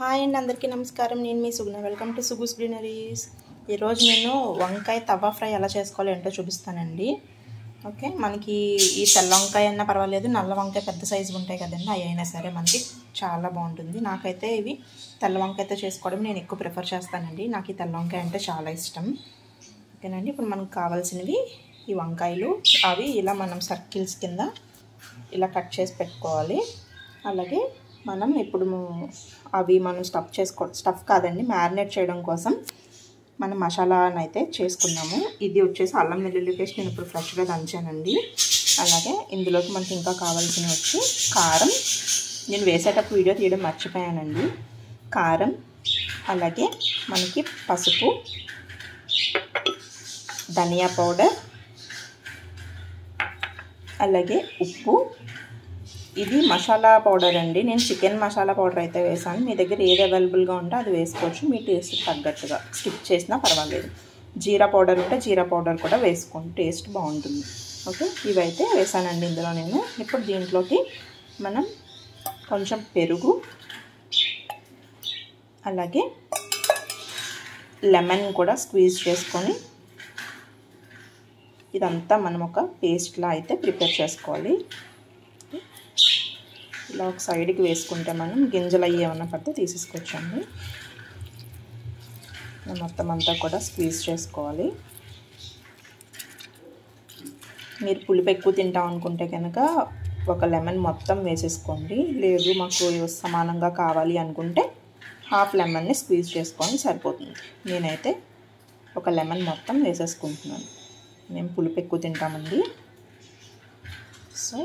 Hi అండి, అందరికీ నమస్కారం. నేను మీ Suguna. Welcome to Sugus greeneries. ఈరోజు నేను వంకాయ తవా ఫ్రై ఎలా చేసుకోవాలో ఏంటో చూపిస్తానండి. ఓకే, మనకి ఈ తెల్ల వంకాయ అయినా పర్వాలేదు, నల్ల వంకాయ పెద్ద సైజుగా ఉంటాయి కదండి, అవి అయినా సరే మనకి చాలా బాగుంటుంది. నాకైతే ఇవి తెల్ల వంకాయతో చేసుకోవడం నేను ఎక్కువ ప్రిఫర్ చేస్తానండి. నాకు ఈ తెల్ల వంకాయ అంటే చాలా ఇష్టం. ఓకేనండి, ఇప్పుడు మనకు కావాల్సినవి ఈ వంకాయలు. అవి ఇలా మనం సర్కిల్స్ కింద ఇలా కట్ చేసి పెట్టుకోవాలి. అలాగే మనం ఇప్పుడు అవి మనం స్టఫ్ కాదండి, మ్యారినేట్ చేయడం కోసం మనం మసాలాను అయితే చేసుకున్నాము. ఇది వచ్చేసి అల్లం వెల్లుల్లి పేస్ట్ నేను ఇప్పుడు ఫ్రెష్గా దంచానండి. అలాగే ఇందులోకి మనకి ఇంకా కావాల్సినవి వచ్చి కారం, నేను వేసేటప్పుడు వీడియో తీయడం మర్చిపోయానండి. కారం, అలాగే మనకి పసుపు, ధనియా పౌడర్, అలాగే ఉప్పు. ఇది మసాలా పౌడర్ అండి, నేను చికెన్ మసాలా పౌడర్ అయితే వేసాను. మీ దగ్గర ఏది అవైలబుల్గా ఉంటే అది వేసుకోవచ్చు, మీ టేస్ట్ తగ్గట్టుగా. స్కిప్ చేసినా పర్వాలేదు. జీరా పౌడర్ ఉంటే జీరా పౌడర్ కూడా వేసుకోండి, టేస్ట్ బాగుంటుంది. ఓకే, ఇవైతే వేసానండి ఇందులో నేను. ఇప్పుడు దీంట్లోకి మనం కొంచెం పెరుగు, అలాగే లెమన్ కూడా స్క్వీజ్ చేసుకొని ఇదంతా మనం ఒక పేస్ట్లా అయితే ప్రిపేర్ చేసుకోవాలి. ఇలా ఒక సైడ్కి వేసుకుంటే మనం గింజలు అయ్యి ఏమన్నా పడితే తీసేసుకోవచ్చండి. మొత్తం అంతా కూడా స్క్వీజ్ చేసుకోవాలి. మీరు పులుపు ఎక్కువ తింటాం అనుకుంటే కనుక ఒక లెమన్ మొత్తం వేసేసుకోండి. లేదు మాకు సమానంగా కావాలి అనుకుంటే హాఫ్ లెమన్ని స్క్వీజ్ చేసుకొని సరిపోతుంది. నేనైతే ఒక లెమన్ మొత్తం వేసేసుకుంటున్నాను. మేము పులుపు ఎక్కువ తింటామండి. సో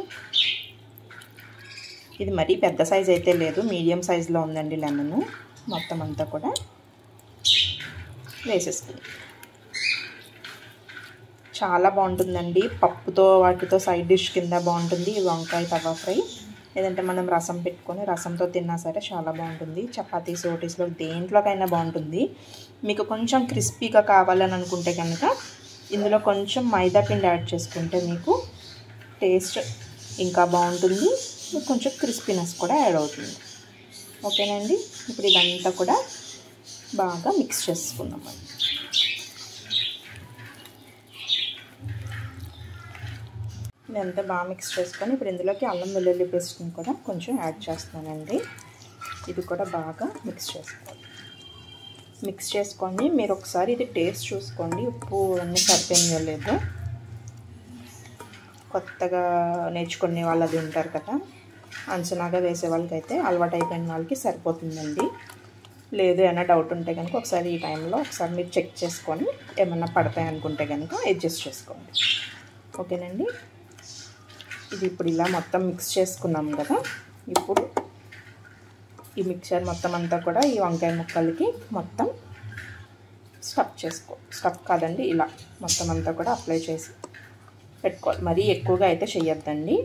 ఇది మరీ పెద్ద సైజ్ అయితే లేదు, మీడియం సైజులో ఉందండి లెమన్. మొత్తం అంతా కూడా వేసేసుకుంది. చాలా బాగుంటుందండి, పప్పుతో వాటితో సైడ్ డిష్ కింద బాగుంటుంది ఈ వంకాయ తవా ఫ్రై. లేదంటే మనం రసం పెట్టుకొని రసంతో తిన్నా సరే చాలా బాగుంటుంది. చపాతీ రోటీస్లో దేంట్లోకైనా బాగుంటుంది. మీకు కొంచెం క్రిస్పీగా కావాలని అనుకుంటే కనుక ఇందులో కొంచెం మైదా పిండి యాడ్ చేసుకుంటే మీకు టేస్ట్ ఇంకా బాగుంటుంది, కొంచెం క్రిస్పీనెస్ కూడా యాడ్ అవుతుంది. ఓకేనండి, ఇప్పుడు ఇదంతా కూడా బాగా మిక్స్ చేసుకుందాం. ఇదంతా బాగా మిక్స్ చేసుకొని ఇప్పుడు ఇందులోకి అల్లం వెల్లుల్లి పేస్ట్ని కూడా కొంచెం యాడ్ చేస్తానండి. ఇది కూడా బాగా మిక్స్ చేసుకోవాలి. మిక్స్ చేసుకొని మీరు ఒకసారి ఇది టేస్ట్ చూసుకోండి, ఉప్పు అన్నీ సరిపోయిందో లేదో. కొత్తగా నేర్చుకునే వాళ్ళు అది ఉంటారు కదా, అంచనాగా వేసే వాళ్ళకైతే అలవాటు అయిపోయిన వాళ్ళకి సరిపోతుందండి. లేదు ఏమైనా డౌట్ ఉంటే కనుక ఒకసారి ఈ టైంలో ఒకసారి మీరు చెక్ చేసుకొని ఏమన్నా పడతాయి అనుకుంటే కనుక అడ్జస్ట్ చేసుకోండి. ఓకేనండి, ఇది ఇప్పుడు ఇలా మొత్తం మిక్స్ చేసుకున్నాం కదా. ఇప్పుడు ఈ మిక్చర్ మొత్తం అంతా కూడా ఈ వంకాయ ముక్కలకి మొత్తం స్టఫ్ కాదండి, ఇలా మొత్తం అంతా కూడా అప్లై చేసి పెట్టుకోవాలి. మరీ ఎక్కువగా అయితే చేయొద్దండి,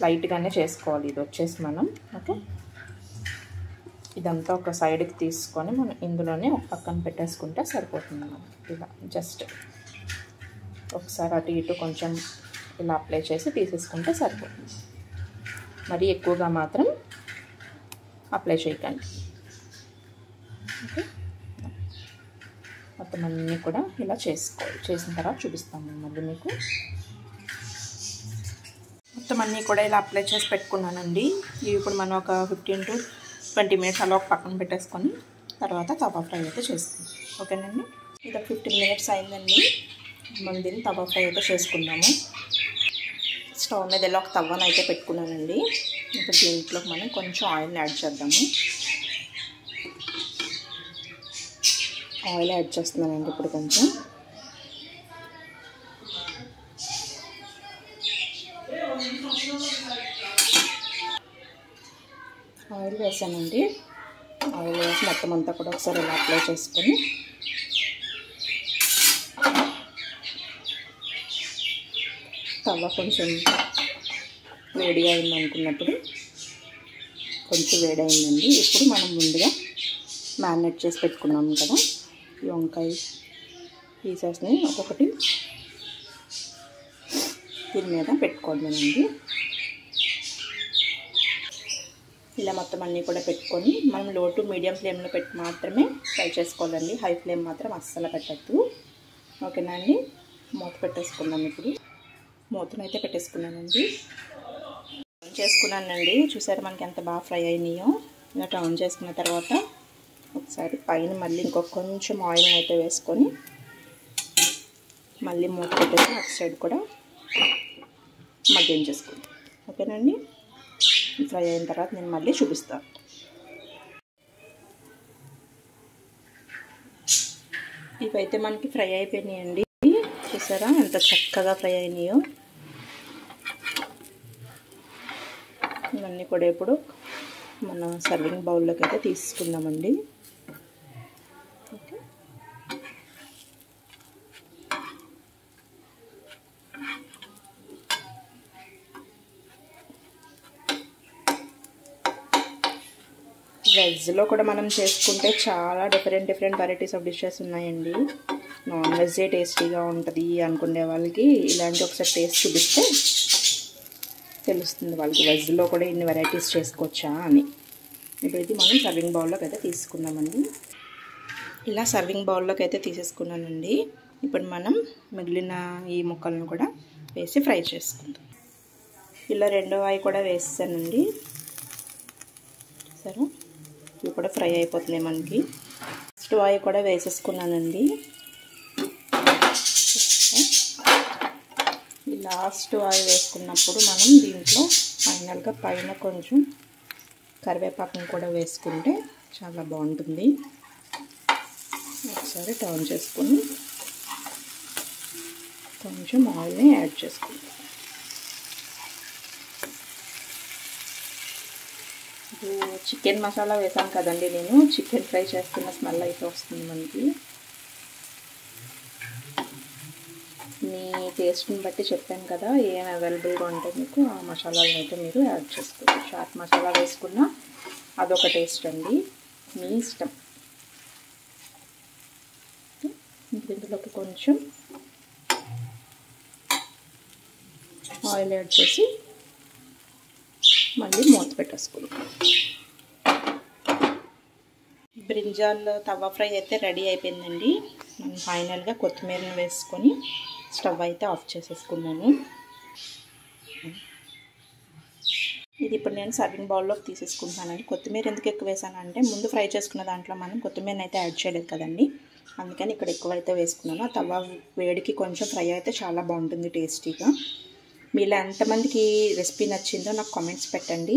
లైట్గానే చేసుకోవాలి. ఇది వచ్చేసి మనం ఓకే, ఇదంతా ఒక సైడ్కి తీసుకొని మనం ఇందులోనే ఒక పక్కన పెట్టేసుకుంటే సరిపోతుంది. మనం ఇలా జస్ట్ ఒకసారి అటు ఇటు కొంచెం ఇలా అప్లై చేసి తీసేసుకుంటే సరిపోతుంది. మరీ ఎక్కువగా మాత్రం అప్లై చేయకండి. ఓకే, మొత్తం అన్నీ కూడా ఇలా చేసుకోవాలి. చేసిన తర్వాత చూపిస్తాను మళ్ళీ మీకు. మొత్తం అన్నీ కూడా ఇలా అప్లై చేసి పెట్టుకున్నానండి. ఇవి ఇప్పుడు మనం ఒక 15 to 20 minutes అలా ఒక పక్కన పెట్టేసుకొని తర్వాత తవా ఫ్రై అయితే చేసుకుందాం. ఓకేనండి, ఇది 15 minutes అయిందండి. మనం దీన్ని తవా ఫ్రై అయితే చేసుకుందాము. స్టవ్ మీద ఇలా ఒక తవ్వను అయితే పెట్టుకున్నానండి. ఇప్పుడు దీంట్లో మనం కొంచెం ఆయిల్ని యాడ్ చేద్దాము. ఆయిల్ యాడ్ చేస్తున్నానండి ఇప్పుడు కొంచెం. ఆయిల్ వేసానండి. ఆయిల్ వేసి మొత్తం అంతా కూడా ఒకసారి ఇలా అప్లై చేసుకొని తవ కొంచెం వేడిగా అయింది అనుకున్నప్పుడు కొంచెం వేడైందండి. ఇప్పుడు మనం ముందుగా మ్యారినేట్ చేసి పెట్టుకున్నాము కదా ఈ వంకాయ పీసెస్ని ఒక్కొక్కటి దీని మీద పెట్టుకోవడమేనండి. ఇలా మొత్తం అన్నీ కూడా పెట్టుకొని మనం లో టు మీడియం ఫ్లేమ్లో పెట్టి మాత్రమే ఫ్రై చేసుకోవాలండి. హై ఫ్లేమ్ మాత్రం అస్సలు పెట్టద్దు. ఓకేనా అండి? మూత పెట్టేసుకున్నాం. ఇప్పుడు మూతనైతే పెట్టేసుకున్నానండి. టర్న్ చేసుకున్నానండి. చూసారు మనకి ఎంత బాగా ఫ్రై అయినాయో. ఇలా టర్న్ చేసుకున్న తర్వాత ఒకసారి పైన మళ్ళీ కొంచెం ఆయిల్ని అయితే వేసుకొని మళ్ళీ మూత పెట్టేసి అటు సైడ్ కూడా మగ్గించేసుకుంటాం. ఓకేనండి? ఫ్రై అయిన తర్వాత నేను మళ్ళీ చూపిస్తాను. ఇవైతే మనకి ఫ్రై అయిపోయినాయండి. చూసారా ఎంత చక్కగా ఫ్రై అయినాయో. ఇవన్నీ కూడా ఇప్పుడు మన సర్వింగ్ బౌల్లోకి అయితే తీసుకుందామండి. ఓకే, వెజ్లో కూడా మనం చేసుకుంటే చాలా డిఫరెంట్ వెరైటీస్ ఆఫ్ డిషెస్ ఉన్నాయండి. నాన్ వెజ్జే టేస్టీగా ఉంటుంది అనుకునే వాళ్ళకి ఇలాంటి ఒకసారి టేస్ట్ చూపిస్తే తెలుస్తుంది వాళ్ళకి వెజ్లో కూడా ఇన్ని వెరైటీస్ చేసుకోవచ్చా అని. ఇప్పుడైతే మనం సర్వింగ్ బౌల్లోకి అయితే తీసుకున్నామండి. ఇలా సర్వింగ్ బౌల్లోకి అయితే తీసేసుకున్నానండి. ఇప్పుడు మనం మిగిలిన ఈ ముక్కలను కూడా వేసి ఫ్రై చేసుకుందాం. ఇలా రెండో వాయి కూడా వేసానండి. సరే, ఇవి కూడా ఫ్రై అయిపోతున్నాయి మనకి. ఫస్ట్ వాయి కూడా వేసేసుకున్నానండి. ఈ లాస్ట్ ఆయిల్ వేసుకున్నప్పుడు మనం దీంట్లో ఫైనల్గా పైన కొంచెం కరివేపాకును కూడా వేసుకుంటే చాలా బాగుంటుంది. ఒకసారి టర్న్ చేసుకొని కొంచెం ఆయిల్ని యాడ్ చేసుకుంటాం. చికెన్ మసాలా వేసాను కదండి నేను. చికెన్ ఫ్రై చేస్తున్న స్మెల్ అయితే వస్తుంది మనకి. మీ టేస్ట్ని బట్టి చెప్పాను కదా, ఏం అవైలబుల్గా ఉంటే మీకు ఆ మసాలాలను అయితే మీరు యాడ్ చేసుకోవచ్చు. చాట్ మసాలా వేసుకున్నా అదొక టేస్ట్ అండి, మీ ఇష్టం. ఇందులోకి కొంచెం ఆయిల్ యాడ్ చేసి మళ్ళీ మూత పెట్టేసుకుంటాం. బ్రింజాల్ తవా ఫ్రై అయితే రెడీ అయిపోయిందండి. నేను ఫైనల్గా కొత్తిమీరను వేసుకొని స్టవ్ అయితే ఆఫ్ చేసేసుకున్నాను. ఇది ఇప్పుడు నేను సర్వింగ్ బౌల్లోకి తీసేసుకుంటానండి. కొత్తిమీర ఎందుకు ఎక్కువ వేసానంటే ముందు ఫ్రై చేసుకున్న దాంట్లో మనం కొత్తిమీరని అయితే యాడ్ చేయలేదు కదండి, అందుకని ఇక్కడ ఎక్కువైతే వేసుకున్నాను. ఆ తవా వేడికి కొంచెం ఫ్రై అయితే చాలా బాగుంటుంది టేస్టీగా. మీలో ఎంతమందికి రెసిపీ నచ్చిందో నాకు కామెంట్స్ పెట్టండి.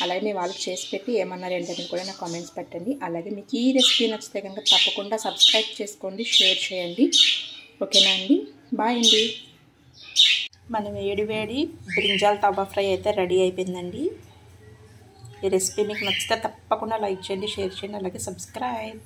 అలాగే మీ వాళ్ళకి చేసి పెట్టి ఏమన్నారు ఏంటని కూడా నాకు కామెంట్స్ పెట్టండి. అలాగే మీకు ఈ రెసిపీ నచ్చితే కనుక తప్పకుండా సబ్స్క్రైబ్ చేసుకోండి, షేర్ చేయండి. ఓకేనా అండి? బాయ్ అండి. మన వేడి బ్రింజాల్ తవా ఫ్రై అయితే రెడీ అయిపోయిందండి. ఈ రెసిపీ మీకు నచ్చితే తప్పకుండా లైక్ చేయండి, షేర్ చేయండి, అలాగే సబ్స్క్రైబ్.